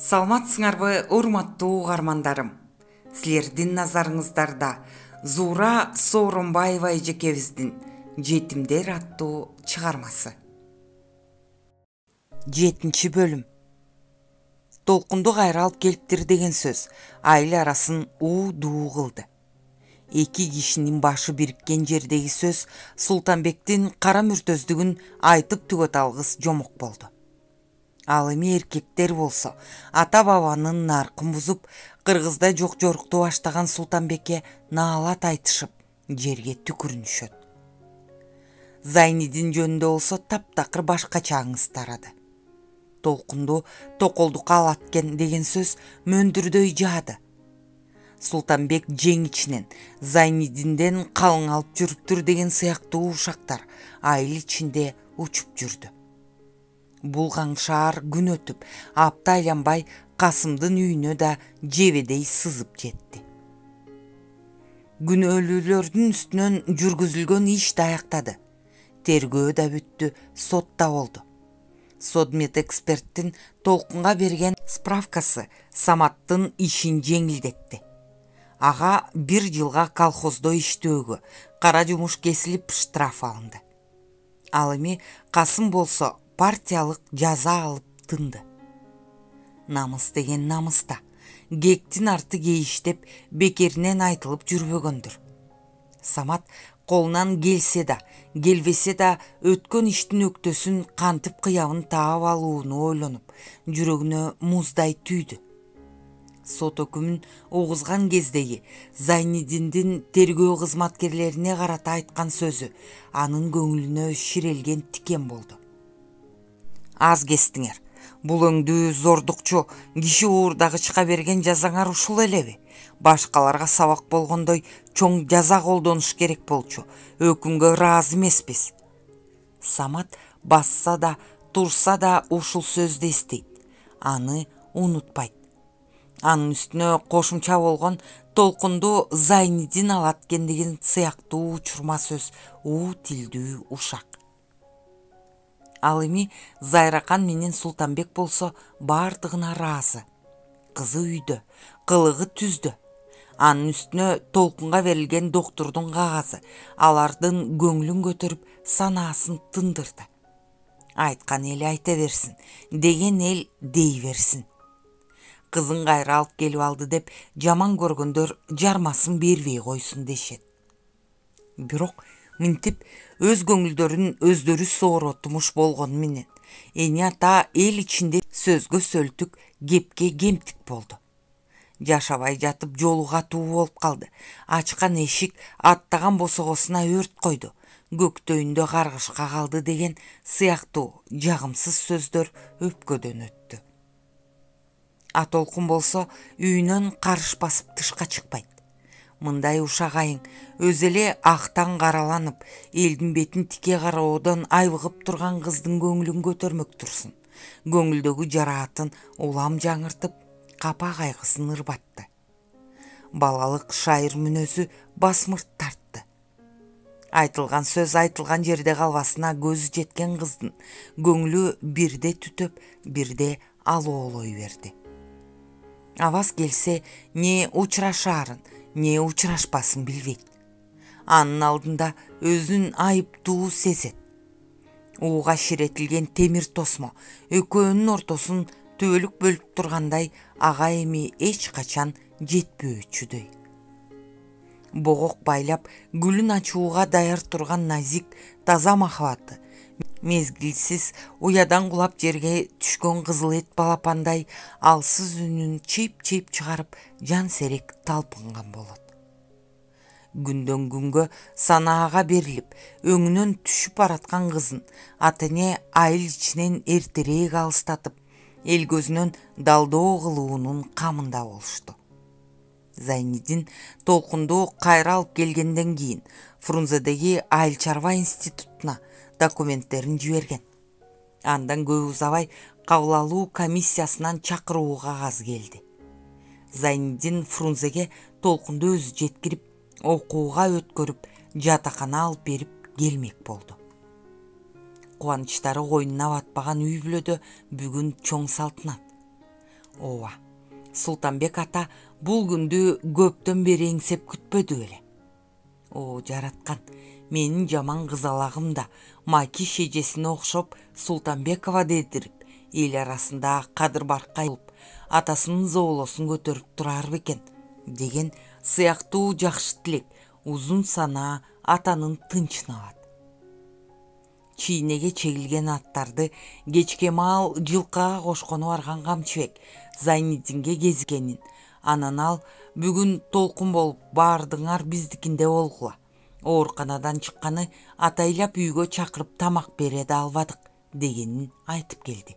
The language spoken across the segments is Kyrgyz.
Саламатсыңарбы, урматтуу угармандарым. Силердин назарыңыздарда Зуура Сооронбаева эжекебиздин «Жетимдер» аттуу чыгармасы. 7-бөлүм. Толкунду кайра алып келиптир деген сөз айыл арасын уу-дуу кылды. Эки кишинин башы бириккен жердеги сөз Султанбектин кара мүртөздүгүн айтып түгөт алгыс жомок болду. Ал эми эркектер болсо ата бабанын наркын бузуп, кыргызда жок жорукту баштаган Султанбекке наалат айтышып, жерге түкүрүнүшөт. Зайнидин жөнүндө болсо таптакыр башкача аңыз тарады. Толкунду токолдукка алат экен деген сөз мөндүрдөй жаады. Султанбек жең ичинен Зайнидинден калың алып жүрүптүр деген сыяктуу ушактар айыл ичинде учуп жүрдү. Булгаң шаар күн өтүп, апта айланбай Касымдын үйүнө да жебедей сызып жетти. Күнөөлүүлөрдүн үстүнөн жүргүзүлгөн иш да аяктады. Тергөө да бүттү, сот да болду. Судмедэксперттин Толкунга берген справкасы Саматтын ишин жеңилдетти. Ага 1 жылга колхоздо иштөөгө, кара жумуш кесилип штраф алынды. Ал эми Касым болсо партиялык жаза алып тынды. Намыс деген намыста, кектин арты кейиштеп бекеринен айтылып жүрбөгөндүр. Самат колунан келсе да, келбесе да өткөн иштин өктөсүн кантип кыябын таап алууну ойлонуп, жүрөгүнө муздай түйдү. Сот өкүмүн угузган кездеги Зайнидиндин тергөө кызматкерлерине карата айткан сөзү анын көңүлүнө ширелген тикен болду. Аз кестиңер. Бул өңдүү зордукчу киши уурдагы чыга берген жазаңар ушул элеби? Башкаларга сабак болгондой чоң жаза колдонуш керек болчу. Өкүмгө ыраазы эмеспиз. Самат басса да, турса да ушул сөздү эстейт. Аны унутпайт. Анын үстүнө кошумча болгон Толкунду Зайнидин алат экен деген сыяктуу учурма сөз уу тилдүү ушак. Ал эми Зайракан менен Султанбек болсо бардыгына ыраазы. Кызы үйдө, кылыгы түздө. Анын үстүнө Толкунга берилген доктурдун кагазы алардын көңүлүн көтөрүп, санаасын тындырды. Айткан эл айта берсин, деген эл дей берсин. Кызын кайра алып келип алды деп жаман көргөндөр жармасын бербей койсун дешет. Бирок мынтип өз көңүлдөрүн өздөрү сооротмуш болгону менен эни ата эл ичинде сөзгө сөлтүк, кепке кемтик болду. Жашабай жатып жолу катуу болуп калды. Ачкан эшик аттаган босогосуна өрт койду. Көктөйүндө каргышка калды деген сыяктуу жагымсыз сөздөр өпкөдөн өттү. Толкун болсо үйүнөн карыш басып тышка чыкпайт. Мындай ушак айың өз эле актан караланып, элдин бетин тике кароодон айбыгып турган кыздын көңүлүн көтөрмөк турсун. Көңүлдөгү жараатын улам жаңыртып, капа кайгысын ырбатты. Балалык шайыр мүнөзү басмырт тартты. Айтылган сөз айтылган жерде калбасына көзү жеткен кыздын көңүлү бирде түтөп, бирде алоолой берди. Абас келсе, не учурашаарын, не учурашпасын билбейт. Анын алдында өзүн айыптуу сезет. Ууга ширетилген темир тосмо экөөнүн ортосун түбөлүк бөлүп тургандай ага эми эч качан жетпөөчүдөй. Богок байлап гүлүн ачууга даяр турган назик, таза махабаты мезгилсиз уядан кулап жерге түшкөн кызыл эт балапандай алсыз үнүн чийип-чийип чыгарып жан серек талпынган болот. Күндөн күнгө санаага берилип, өңүнөн түшүп бараткан кызын ата-эне айыл ичинен эртерээк алыстатып, эл көзүнөн далдоо кылуунун камында болушту. Зайнидин Толкунду кайра алып келгенден кийин Фрунзедеги айыл чарба институтуна документтерин жиберген. Андан көп узабай кабыл алуу комиссиясынан чакыруу кагазы келди. Зайнидин Фрунзеге Толкунду өзү жеткирип, окууга өткөрүп, жатакана алып берип келмек болду. Кубанычтары койнуна батпаган үй бүлөдө бүгүн чоң салтанат. Ооба, Султанбек ата бул күндү көптөн бери эңсеп күтпөдү беле. О, жараткан, менин жаман кызалагым да Маки шежесине окшоп Султанбекова дедирип, эл арасында кадыр баркай болуп, атасынын зоолосун көтөрүп турар бекен деген сыяктуу жакшы тилек узун санаа атанын тынчын алат. Чийнеге чегилген аттарды кечке маал жылкыга кошкону барган Камчыбек Зайниддинге кезиккенин, анан ал бүгүн толкун болуп баардыңар биздикинде болгула. Ооруканадан чыкканы атайлап үйгө чакырып тамак бере да албадык дегенин айтып келди.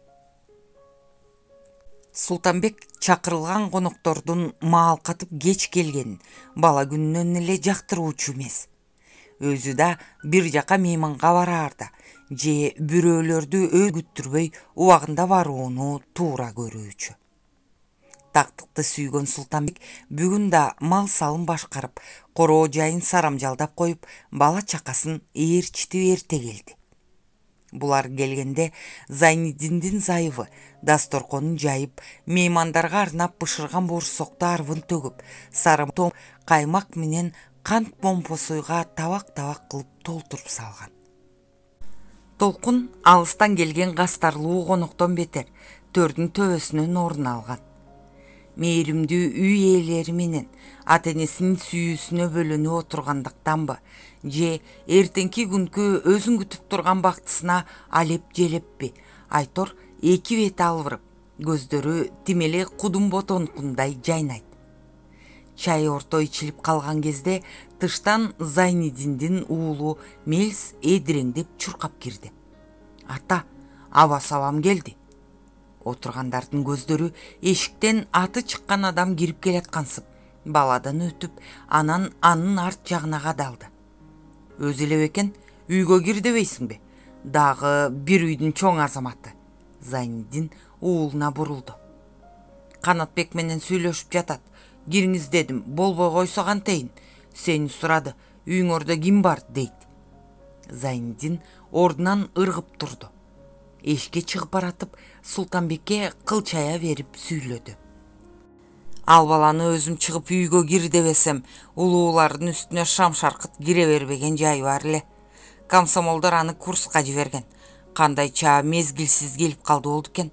Султанбек чакырылган коноктордун маал катып кеч келгенин бала күнүнөн эле жактыруучу эмес. Өзү да бир жака мейманга бараарда же бирөөлөрдү күттүрбөй убагында барууну туура көрүүчү. Тактыкты сүйгөн Султанбек бүгүн да мал салын башкарып, короо жайын сарамжалдап коюп, бала чакасын ээрчитип эрте келди. Булар келгенде Зайниддиндин зайыбы дасторконун жайып, меймандарга арнап бышырган боорусокту арбын төгүп, сары том каймак менен кант помпосуйга табак-табак кылып толтуруп салган. Толкун алыстан келген кастарлуу коноктон бетер төрдүн төбөсүнөн орун алган. Мээримдүү үй ээлери менен ата-энесинин сүйүүсүнө бөлөнүп отургандыктанбы, же эртеңки күнкү өзүн күтүп турган бактысына алеп желеппи, айтор эки бети албырып, көздөрү тимеле кудум ботонкундай жайнайт. Чай орто ичилип калган кезде тыштан Зайниддиндин уулу Мелс эдиреңдеп чуркап кирди. Ата, аба-сабам келди. Отургандардын көздөрү эшиктен аты чыккан адам кирип келаткансып, баладан өтүп, анан анын арт жагына кадалды. Өзү эле бекен, үйгө кир дебейсиңби? Дагы бир үйдүн чоң азаматы. Зайниддин уулуна бурулду. Канатбек менен сүйлөшүп жатат. Кириңиз дедим, болбой койсо кантейин? Сени сурады, үйүңөрдө ким бар дейт. Зайниддин ордунан ыргып турду. Эшикке чыгып баратып, Султанбекке кылчая берип сүйлөдү. Ал баланы өзүм чыгып үйгө кир дебесем, улуулардын үстүнө шамшаркыт кире бербеген жайы бар эле. Комсомолдор аны курска жиберген. Кандайча мезгилсиз келип калды болду экен.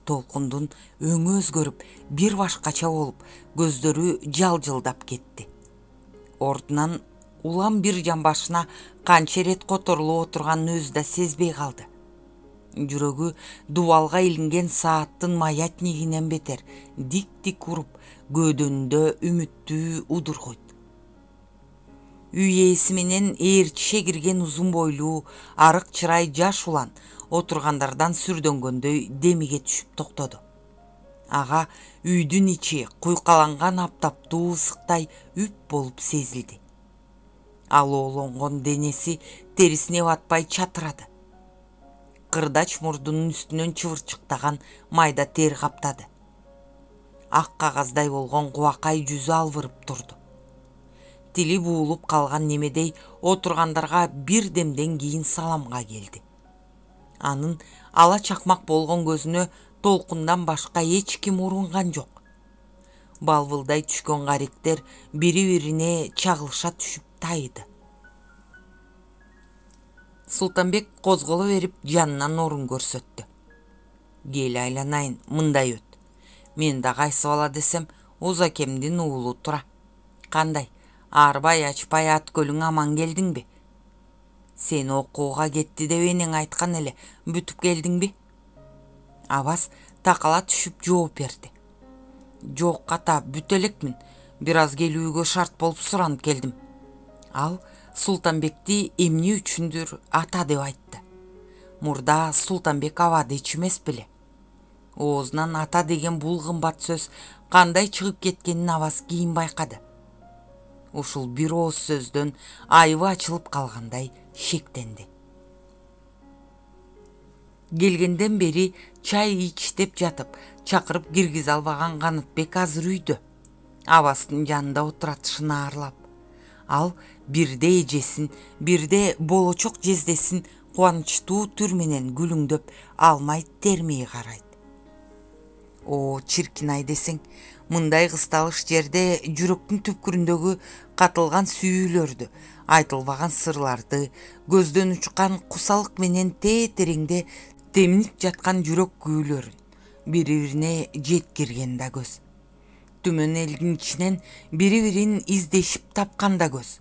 Толкундун өңү өзгөрүп, бир башкача болуп, көздөрү жалжылдап кетти. Ордунан улам бир жан башына канча рет которулуп отурганын өзү да сезбей калды. Жүрөгү дубалга илинген сааттын маятнигинен бетер дик-дик уруп, көөдөнүндө үмүттүү удур койду. Үй ээси менен ээрчише кирген узун бойлуу, арык чырай жаш улан отургандардан сүрдөнгөндөй демиге түшүп токтоду. Ага үйдүн ичи куйкаланган аптаптуу ысыктай үп болуп сезилди. Ал оолонгон денеси терисине батпай чатырады. Кырдач мурдунун үстүнөн чыбырчыктаган майда тер каптады. Ак кагаздай болгон кубакай жүзү албырып турду. Тили буулуп калган немедей отургандарга бир демден кийин саламга келди. Анын ала чакмак болгон көзүнө толкундан башка эч ким урунган жок. Балбылдай түшкөн каректер бири-бирине чагылыша түшүп тайды. Султанбек козголо берип жанынан орун көрсөттү. Кел айланайын, мындай өт. Мен да кайсы бала десем, Узакемдин уулу тура. Кандай, арбай ачпай ат көлүң аман келдиңби? Сени окууга кетти деп энең айткан эле, бүтүп келдиңби? Абас такала түшүп жооп берди. Жок ата, бүтө элекмин. Бир аз келүүгө шарт болуп суранып келдим. Ал Султанбекти эмне үчүндүр ата деп айтты. Мурда Султанбек аба дечү эмес беле. Оозунан ата деген бул кымбат сөз кандай чыгып кеткенин Абас кийин байкады. Ушул бир ооз сөздөн айыбы ачылып калгандай шектенди. Келгенден бери чай ичтеп жатып, чакырып киргизе албаган Канатбек азыр үйдө. Абастын жанында отуратышын аарлап. Ал бирде эжесин, бирде болочок жездесин кубанычтуу түр менен күлүңдөп алмай термей карайт. О, чиркин ай десең, мындай кысталыш жерде жүрөктүн түпкүрүндөгү катылган сүйүүлөрдү, айтылбаган сырларды, көздөн учкан кусалык менен тээтереңде теминип жаткан жүрөк күүлөрүн бири-бирине жеткирген да көз. Түмөн элдин ичинен бири-бирин издешип тапкан да көз.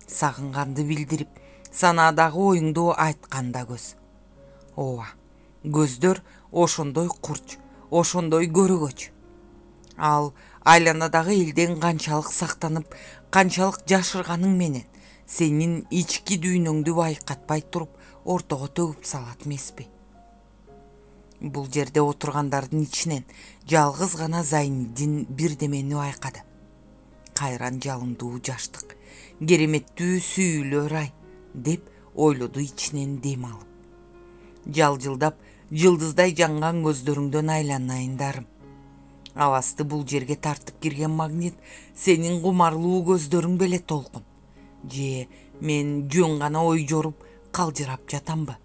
Сагынганды билдирип, санаадагы оюңду айткан да көз. Ооба, көздөр ошондой курч, ошондой көрөгөч. Ал айланадагы элден канчалык сактанып, канчалык жашырганың менен сенин ички дүйнөңдү байкатпай туруп ортого төгүп салат эмеспи? Бул жерде отургандардын ичинен жалгыз гана Зайниддин бирдемени байкады. Кайран жалындуу жаштык, кереметтүү сүйүүлөр ай, деп ойлоду ичинен дем алып. Жалжылдап, жылдыздай жанган көздөрүңдөн айланайындарым. Абасты бул жерге тартып кирген магнит сенин кумарлуу көздөрүң беле толкун. Же мен жөн гана ой жоруп, калжырап жатамбы?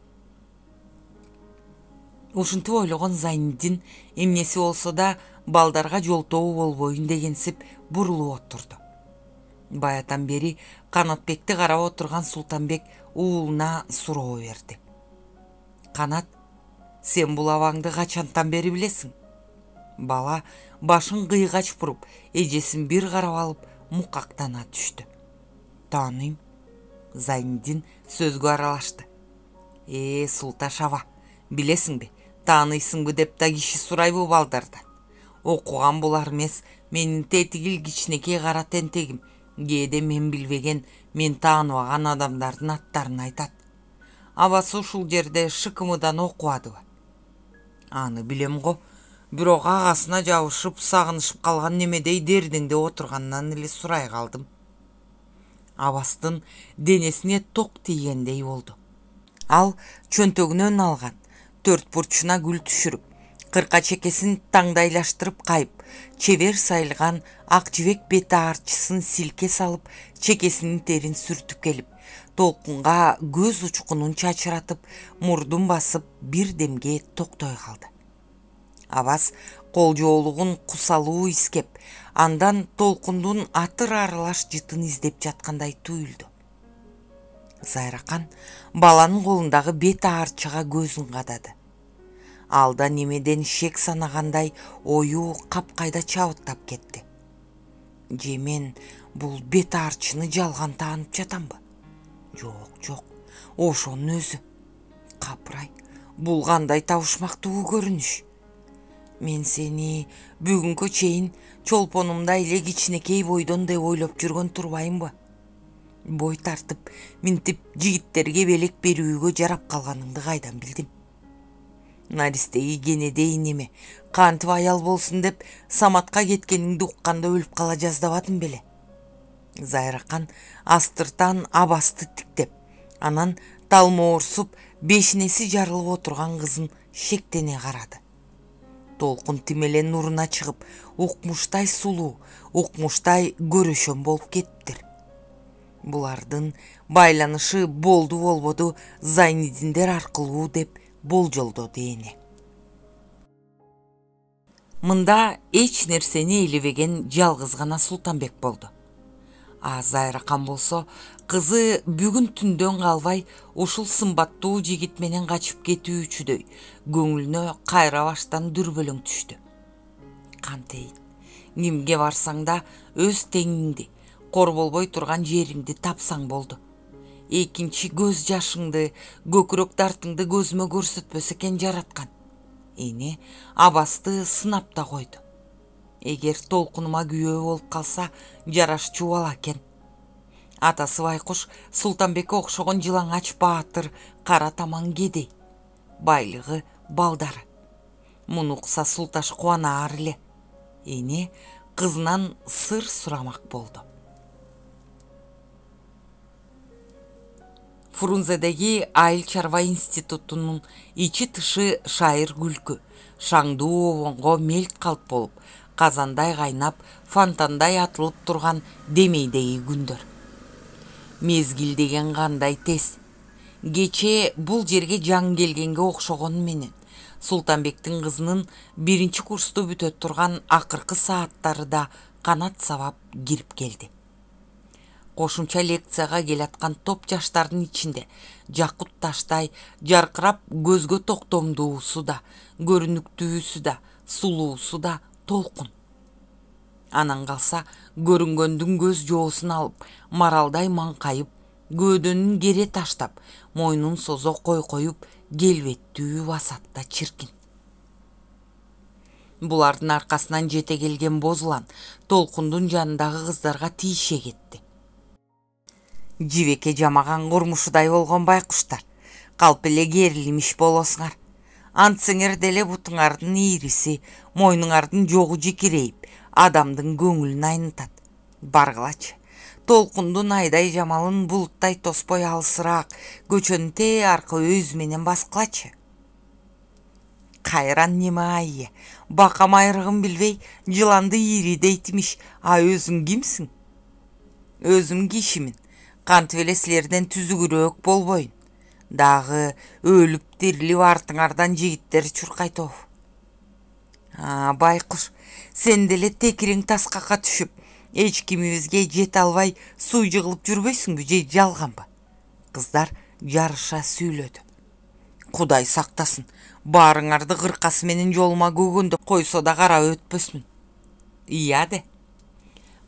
Ушинтип ойлогон Зайниддин эмнеси болсо да балдарга жолтоо болбоюн дегенсип бурулуп отурду. Баятан бери Канатбекти карап отурган Султанбек уулуна суроо берди. Канат, сен бул абаңды качантан бери билесиң? Бала башын кыйгач буруп, эжесин бир карап алып, мукактана түштү. Тааныйм. Зайниддин сөзгө аралашты. Султаш аба, билесиңби, тааныйсыңбы деп да киши сурайбы балдардан. Окуган булар эмес, менин тетигил кичинекей кара тентегим кээде мен билбеген, мен тааныбаган адамдардын аттарын айтат. Абасы ушул жерде ШКМдан окубадыбы? Аны билем го, бирок агасына жабышып, сагынышып калган немедей дердиңде отургандан эле сурай калдым. Абастын денесине ток тийгендей болду. Ал чөнтөгүнөн алган 4 бурчуна гүл түшүрүп, кырка чекесин таңдайлаштырып кайып, чебер сайылган ак жибек бети арчысын силке салып, чекесинин терин сүртүп келип, толкунга көз учкунун чачыратып, мурдун басып, бир демге токтой калды. Абас кол жоолугун кусалуу искеп, андан толкундун атыр аралаш жытын издеп жаткандай туюлду. Зайракан баланын колундагы бет арчыга көзүн кадады. Алда немеден шек санагандай ою капкайда чабыттап кетти. Же мен бул бет арчыны жалган таанып жатамбы? Жок, ошонун өзү. Капырай, бул кандай табышмактуу көрүнүш. Мен сени бүгүнкө чейин чолпонумда эле кичинекей бойдон деп ойлоп жүргөн турбаймбы? Бой тартып, минтип жигиттерге белек берүүгө жарап калганыңды кайдан билдим? Наристеги кенедей неме, кантип аял болсун деп Саматка кеткениңди укканда өлүп кала жаздабадым беле? Зайракан астыртан абасты тиктеп, анан талмоорсуп, бешинеси жарылып отурган кызын шектене карады. Толкун тимелен нуруна чыгып, укмуштай сулуу, укмуштай көрөшөн болуп кеттир. Булардын байланышы болду болбоду Зайниддиндер аркылуу деп болжолдоду эне. Мында эч нерсени элебеген жалгыз гана Султанбек болду. А Зайракан болсо, кызы бүгүн түндөн калбай ушул сымбаттуу жигит менен качып кетүүчүдөй көңүлүнө кайра баштан дүрбөлөң түштү. Кантейин, кимге барсаң да өз теңиңди, кор болбой турган жериңди тапсаң болду. Экинчи көз жашыңды, көкүрөк дартыңды көзүмө көрсөтпөсө экен жараткан. Эне абасты сынап да койду. Эгер толкунума күйөө болуп калса, жарашчу бала экен. Атасы байкуш Султанбекке окшогон жылаңач баатыр, кара таман кедей. Байлыгы балдары. Муну укса Султаш кубанаар эле. Эне кызынан сыр сурамак болду. Фрунзедеги айыл чарба институтунун ичи тышы шайыр күлкү, шаңдуу обонго мелт калп болуп, казандай кайнап, фонтандай атылып турган демейдеги күндөр. Мезгил деген кандай тез. Кече бул жерге жаң келгенге окшогону менен Султанбектин кызынын 1-курсту бүтө турган акыркы сааттары да канат сабап кирип келди. Кошумча лекцияга келаткан топ жаштардын ичинде жакут таштай жаркырап көзгө токтомдуусу да, көрүнүктүүсү да, сулуусу да Толкун. Анан калса көрүнгөндүн көз жоосун алып, маралдай маңкайып, көөдөнүн кере таштап, мойнун созо койкоюп, келбеттүү басатта чиркин. Булардын аркасынан жете келген бозулан Толкундун жанындагы кыздарга тийише кетти. Жибекке жамаган курмушудай болгон байкуштар, калп эле керилимиш болосуңар. Антсыңер деле бутуңардын ийриси, мойнуңардын жогу жикирейип, адамдын көңүлүн айнытат. Баргылачы, Толкундун айдай жамалын булуттай тоспой алысыраак, көчөнүн тээ аркы өз менен баскылачы. Кайран неме айе, бакам айрыгын билбей, жыланды ийри дейтимиш, а өзүң кимсиң? Өзүм кишимин, кантип эле силерден түзүгүрөөк болбойн. Дагы өлүп тирилип артыңардан жигиттер чуркайтоб. Байкуш, сен деле текириң таскакка түшүп, эч кимибизге жете албай суу жыгылып жүрбөйсүңбү же жалганбы? Кыздар жарыша сүйлөдү. Кудай сактасын, баарыңарды кыркасы менен жолума көгөндө койсо да карап өтпөсмүн. Ия де.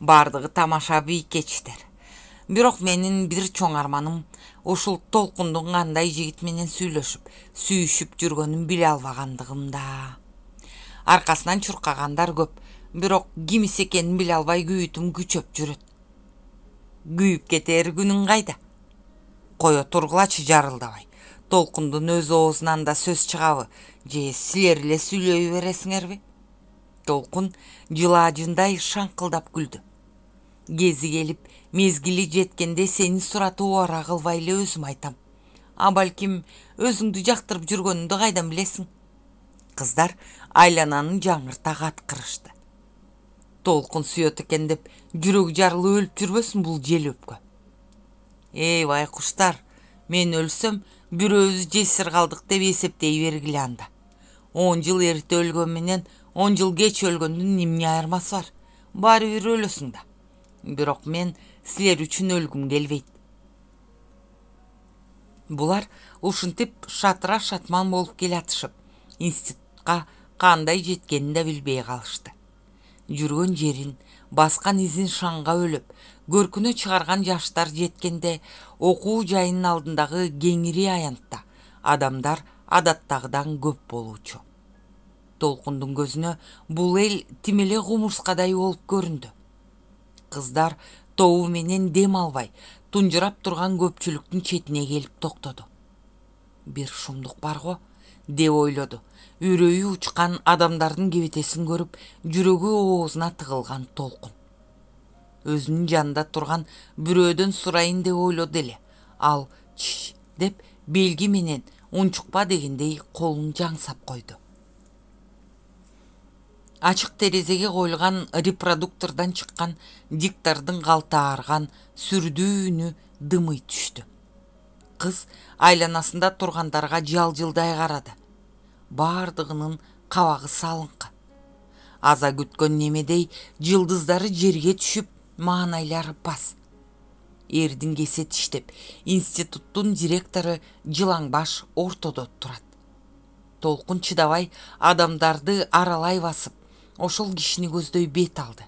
Бардыгы тамаша бийкечтер. Бирок менин бир чоң арманым ушул Толкундун кандай жигит менен сүйлөшүп, сүйүшүп жүргөнүн биле албагандыгымда. Аркасынан чуркагандар көп, бирок кимиси экенин биле албай күйүтүм күчөп жүрөт. Күйүп кетер күнүң кайда? Кое тургулачы жарылдабай. Толкундун өз оозунан да сөз чыгабы, же силер эле сүйлөй бересиңерби? Толкун жылаажындай шаңкылдап күлдү. Кези келип, мезгили жеткенде сени суратып ора кылбай эле өзүм айтам. А балким өзүңдү жактырып жүргөнүңдү кайдан билесиң? Кыздар айлананын жаңырта каткырышты. Толкун сүйөт экен деп жүрөгү жарылып өлүп жүрбөсүн бул желөпкө. Эй байкуштар, мен өлсөм бирөөбүз жесир калдык деп эсептей бергиле анда. 10 жыл эрте өлгөн менен 10 жыл кеч өлгөндүн эмне айырмасы бар? Баары бир өлөсүң да. Бирок мен силер үчүн өлгүм келбейт. Булар ушинтип шатыра шатман болуп келатышып, институтка кандай жеткенин да билбей калышты. Жүргөн жерин, баскан изин шаңга өлөп, көркүнө чыгарган жаштар жеткенде окуу жайынын алдындагы кеңири аянтта адамдар адаттагыдан көп болуучу. Толкундун көзүнө бул эл тим эле кумурскадай болуп көрүндү. Кыздар тобу менен дем албай, тунжурап турган көпчүлүктүн четине келип токтоду. Бир шумдук бар го, деп ойлоду. Үрөйү учкан адамдардын кебетесин көрүп, жүрөгү оозуна тыгылган Толкун. Өзүнүн жанында турган бирөөдөн сурайын деп ойлоду эле. Ал чш деп белги менен унчукпа дегендей колун жаңсап койду. Ачык терезеге коюлган репродуктордон чыккан диктордун калты аарган сүрдүү үнү дымый түштү. Кыз айланасында тургандарга жалжылдай карады. Бардыгынын кабагы салыңкы. Аза күткөн немедей жылдыздары жерге түшүп, маанайлары пас. Эрдин кесе тиштеп, институттун директору Жылаңбаш ортодо турат. Толкун чыдабай адамдарды аралай басып, ошол кишини көздөй бет алды.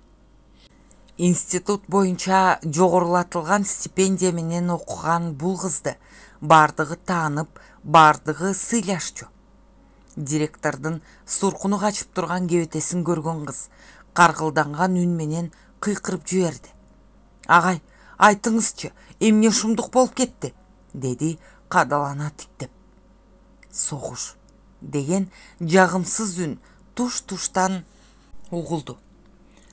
Институт боюнча жогорулатылган стипендия менен окуган бул кызды бардыгы таанып, бардыгы сыйлашчу. Директордун суркуну качып турган кебетесин көргөн кыз каргылданган үн менен кыйкырып жиберди. Агай, айтыңызчы, эмне шумдук болуп кетти? Деди кадалана тиктеп. Согуш деген жагымсыз үн туш-туштан угулду.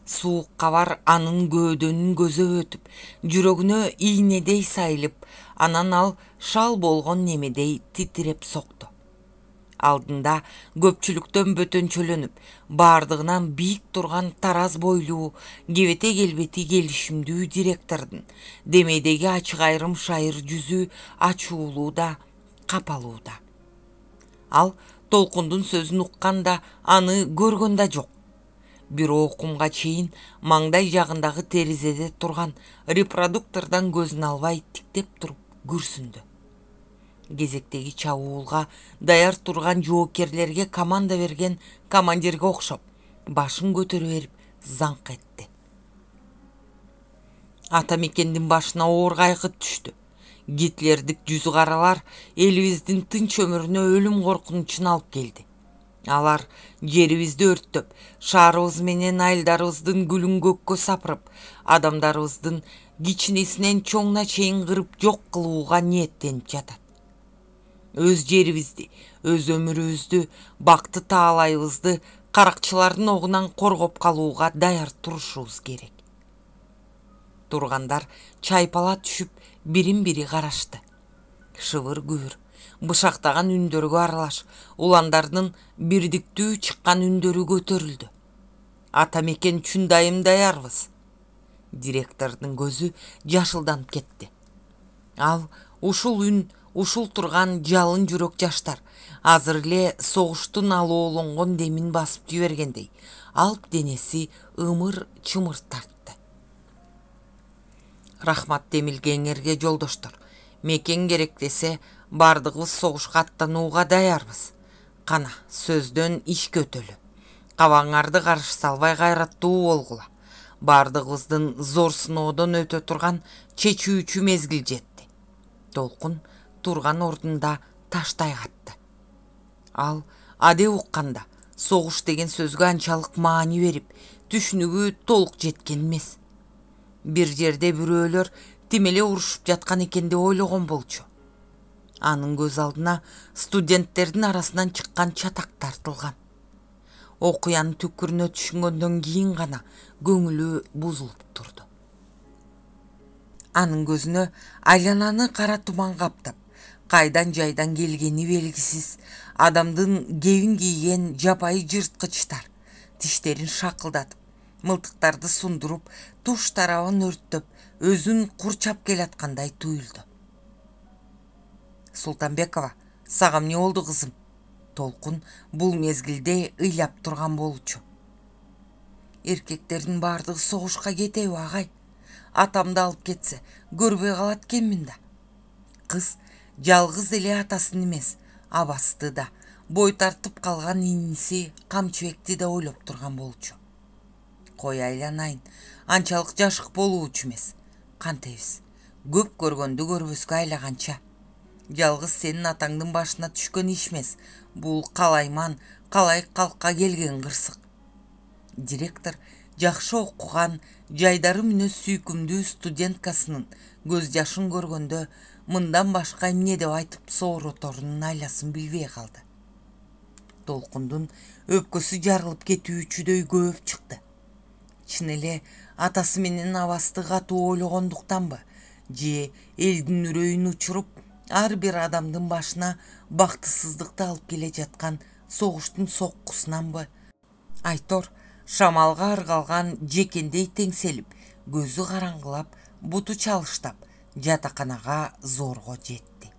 Суук кабар анын көөдөнүн көзөп өтүп, жүрөгүнө ийнедей сайылып, анан ал шал болгон немедей титиреп сокту. Алдында көпчүлүктөн бөтөнчөлөнүп, бардыгынан бийик турган тараз бойлуу, кебете келбети келишимдүү директордун демейдеги ачык айрым шайыр жүзү ачуулуу да, капалуу да. Ал Толкундун сөзүн уккан да, аны көргөн да жок. Бир окумга чейин маңдай жагындагы терезеде турган репродуктордон көзүн албай тиктеп туруп күрсүндү. Кезектеги чабуулга даяр турган жоокерлерге команда берген командирге окшоп, башын көтөрө берип заңк этти. Ата мекендин башына оор кайгы түштү. Гитлердик жүзү каралар элибиздин тынч өмүрүнө өлүм коркунучун алып келди. Алар жерибизди өрттөп, шаарыбыз менен айылдарыбыздын гүлүн көккө сапырып, адамдарыбыздын кичинесинен чоңуна чейин кырып жок кылууга ниеттенип жатат. Өз жерибизди, өз өмүрүбүздү, бакты таалайыбызды каракчылардын огунан коргоп калууга даяр турушубуз керек. Тургандар чайпала түшүп, бирин-бири карашты. Шыбыр-күбүр, бышактаган үндөргө аралаш, уландардын бирдиктүү чыккан үндөрү көтөрүлдү. Ата мекен үчүн дайым даярбыз. Директордун көзү жашылданып кетти. Ал ушул үн, ушул турган жалын жүрөк жаштар азыр эле согуштун алоолонгон демин басып жибергендей, алып денеси ымыр-чымыр тартты. Рахмат демилгеңерге жолдоштор. Мекен керек десе, бардыгыбыз согушка аттанууга даярбыз. Кана, сөздөн ишке өтөлү. Кабаңарды карыш салбай кайраттуу болгула. Бардыгыбыздын зор сыноодон өтө турган чечүүчү мезгил жетти. Толкун турган ордунда таштай катты. Ал адеп укканда согуш деген сөзгө анчалык маани берип, түшүнүгү толук жеткен эмес. Бир жерде бирөөлөр тим эле урушуп жаткан экен деп ойлогон болчу. Анын көз алдына студенттердин арасынан чыккан чатак тартылган. Окуянын түкүрүнө түшүнгөндөн кийин гана көңүлү бузулуп турду. Анын көзүнө айлананы кара туман каптап, кайдан жайдан келгени белгисиз адамдын кебин кийген жапайы жырткычтар тиштерин шакылдатып, мылтыктарды сундуруп, туш тарабын өрттөп, өзүн курчап келаткандай туюлду. Султанбекова, сага эмне болду кызым? Толкун бул мезгилде ыйлап турган болчу. Эркектердин бардыгы согушка кетеби, агай? Атамды алып кетсе, көрбөй калат экенмин да. Кыз жалгыз эле атасын эмес, абасты да, бой тартып калган иниси Камчыбекти да ойлоп турган болчу. Кой айланайын, анчалык жашык болуучу эмес. Кантебиз, көп көргөндү көрбөскө айлаганча. Жалгыз сенин атаңдын башына түшкөн иш эмес. Бул калайман, калайык калкка келген кырсык. Директор жакшы окуган, жайдары мүнөз сүйкүмдүү студенткасынын көз жашын көргөндө мындан башка эмне деп айтып соороторунун айласын билбей калды. Толкундун өпкөсү жарылып кетүүчүдөй көөп чыкты. Чын эле атасы менен абасты катуу ойлогондуктанбы, же элдин үрөйүн учуруп, ар бир адамдын башына бактысыздыкты алып келе жаткан согуштун соккусунанбы? Айтор шамалга ыргалган жекендей теңселип, көзү караңгылап, буту чалыштап, жатаканага зорго жетти.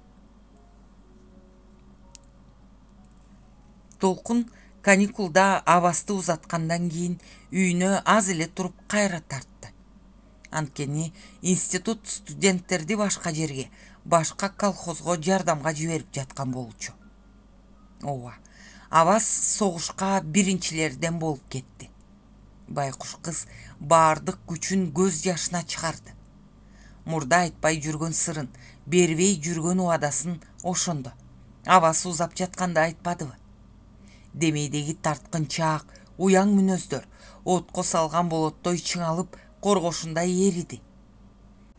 Толкун каникулда абасты узаткандан кийин үйүнө аз эле туруп кайра тартты. Анткени институт студенттерди башка жерге, башка колхозго жардамга жиберип жаткан болчу. Ооба, абас согушка биринчилерден болуп кетти. Байкуш кыз баардык күчүн көз жашына чыгарды. Мурда айтпай жүргөн сырын, бербей жүргөн убадасын ошондо абасы узап жатканда айтпадыбы? Демейдеги тарткынчаак, уяң мүнөздөр отко салган болоттой чыңалып коргошундай эриди.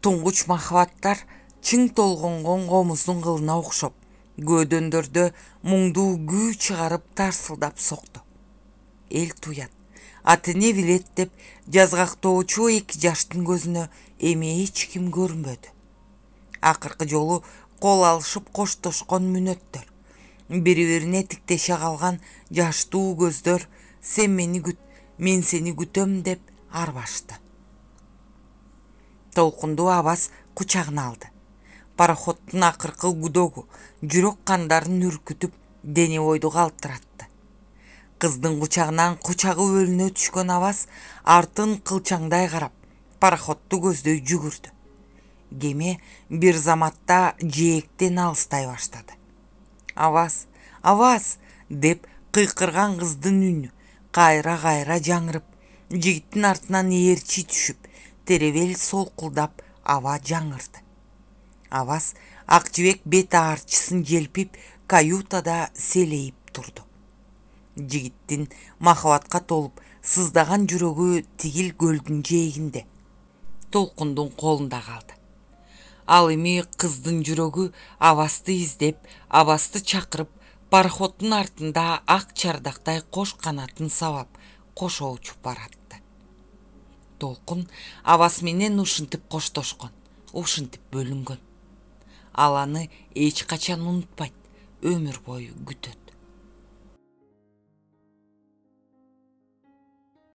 Туңгуч махабаттар чың толгонгон комуздун кылына окшоп, көөдөндөрдө муңдуу күү чыгарып тарсылдап сокту. Эл туят, ата-эне билет деп жазгактоочу 2 жаштын көзүнө эми эч ким көрүнбөдү. Акыркы жолу кол алышып коштошкон мүнөттөр, бири-бирине тиктеше калган жаштуу көздөр сен мени күт, мен сени күтөм деп арбашты. Толкунду абас кучагына алды. Пароходдун акыркы гудогу жүрөк кандарын үркүтүп, дене бойду калтыратты. Кыздын кучагынан кучагы өлүнө түшкөн Аваз артын кылчаңдай карап, пароходду көздөй жүгүрдү. Кеме бир заматта жээктен алыстай баштады. Аваз, Аваз деп кыйкырган кыздын үнү кайра жаңырып, жигиттин артынан ээрчи түшүп, теребел солкулдап аба жаңырды. Аваз ак жибек бет аарчысын желпип, каютада селейип турду. Жигиттин махабатка толуп сыздаган жүрөгү тигил көлдүн жээгинде, толкундун колунда калды. Ал эми кыздын жүрөгү Авазды издеп, Авазды чакырып, пароходдун артында ак чардактай кош канатын сабап, кошо учуп баратты. Толкун Аваз менен ушинтип коштошкон, ушинтип бөлүнгөн. Ал аны эч качан унутпайт, өмүр бою күтөт.